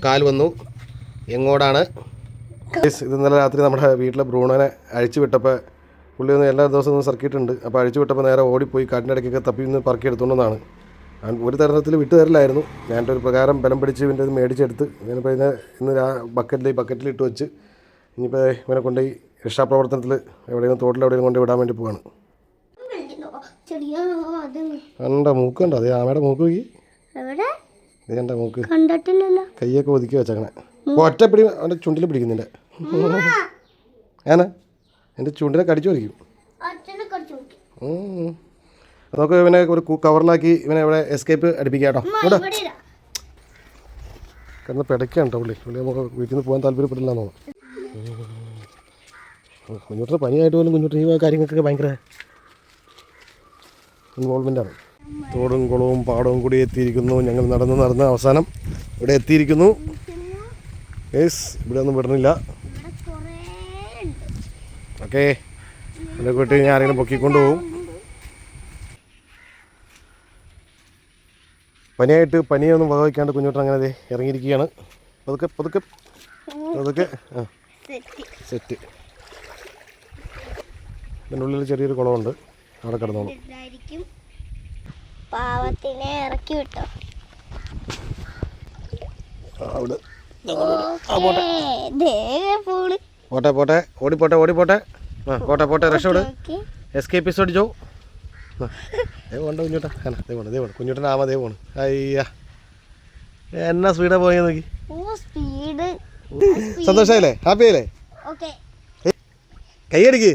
കാല് വന്നു. എങ്ങോട്ടാണ്? ഇത് ഇന്നലെ രാത്രി നമ്മുടെ വീട്ടിലെ ബ്രൂണോനെ അഴിച്ചു വിട്ടപ്പോൾ പുള്ളി ഒന്ന് എല്ലാ ദിവസവും സർക്കിട്ട് ഉണ്ട്. അപ്പോൾ അഴിച്ചു വിട്ടപ്പോൾ നേരെ ഓടിപ്പോയി കാട്ടിൻ്റെ ഇടയ്ക്കൊക്കെ തപ്പി നിന്ന് പറക്കി എടുത്തുകൊണ്ടെന്നാണ്. അവൻ ഒരു തരണത്തിൽ വിട്ടു തരില്ലായിരുന്നു. ഞാൻ്റെ ഒരു പ്രകാരം ബലം പിടിച്ച് ഇവൻ്റെ ഇത് മേടിച്ചെടുത്ത് ഞാനിപ്പോൾ ഇന്ന് ബക്കറ്റിലിട്ട് വെച്ച് ഇനിയിപ്പോൾ ഇവനെ കൊണ്ടുപോയി രക്ഷാപ്രവർത്തനത്തിൽ എവിടെയെങ്കിലും തോട്ടിലെവിടെയും കൊണ്ട് വിടാൻ വേണ്ടി പോവാണ്. കണ്ട മൂക്ക് കണ്ടോ? അതേ ആമയുടെ മൂക്ക് നോക്കി. ഇത് കണ്ട മൂക്ക് കയ്യൊക്കെ ഒതുക്കി വെച്ചങ്ങനെ ഒറ്റ പിടി അവൻ്റെ ചുണ്ടിൽ പിടിക്കുന്നില്ല. ഏനാ എൻ്റെ ചുണ്ടിനെ കടിച്ചു വയ്ക്കും. നമുക്ക് ഇവനെ ഒരു കവറിലാക്കി ഇവനെ ഇവിടെ എസ്കേപ്പ് അടിപ്പിക്കാം കേട്ടോ. ഇവിടെ കിടന്ന് പിടയ്ക്കാണ് കേട്ടോ പുള്ളി നമുക്ക് വീട്ടിൽ നിന്ന് പോകാൻ താല്പര്യപ്പെടില്ല എന്നോ. കുഞ്ഞുട്ടിന് പനിയായിട്ട് പോലും കുഞ്ഞുട്ടി ഈ കാര്യങ്ങൾക്കൊക്കെ ഭയങ്കര ഇൻവോൾവ്മെൻ്റാണ്. തോടും കുളവും പാടവും കൂടി എത്തിയിരിക്കുന്നു. ഞങ്ങൾ നടന്ന് അവസാനം ഇവിടെ എത്തിയിരിക്കുന്നു. യെസ്, ഇവിടെ ഒന്നും വിടണില്ല. ഓക്കെ, ഇവിടെ കൂട്ടി ഞാൻ ആരെങ്കിലും പൊക്കിക്കൊണ്ട് പോകും. പനിയൊന്നും വകവയ്ക്കാണ്ട് കുഞ്ഞുട്ടൻ അങ്ങനെ ഇറങ്ങിയിരിക്കുകയാണ്. പതുക്കെ ആ സെറ്റ്. ഇതിൻ്റെ ഉള്ളിൽ ചെറിയൊരു കുളമുണ്ട്, അവിടെ കിടന്നോളും. പാവത്തിനെ ഇറക്കി വിട്ടോ. അവിടെ പോട്ടെ ഓടിപ്പോട്ടെ. ആ പോട്ടെ രക്ഷപ്പെട്. എസ്കേപ്പ് അടിച്ചോ. ദേവുണ്ട് കുഞ്ഞുട്ടാ. ദേവുണ്ട് കുഞ്ഞുട്ടൻ. ആമ ദേവാണ്. അയ്യ എന്നാ സ്പീഡാ പോയത് നോക്കി. സന്തോഷായില്ലേ? ഹാപ്പി ആയില്ലേ? കൈയടിക്ക്.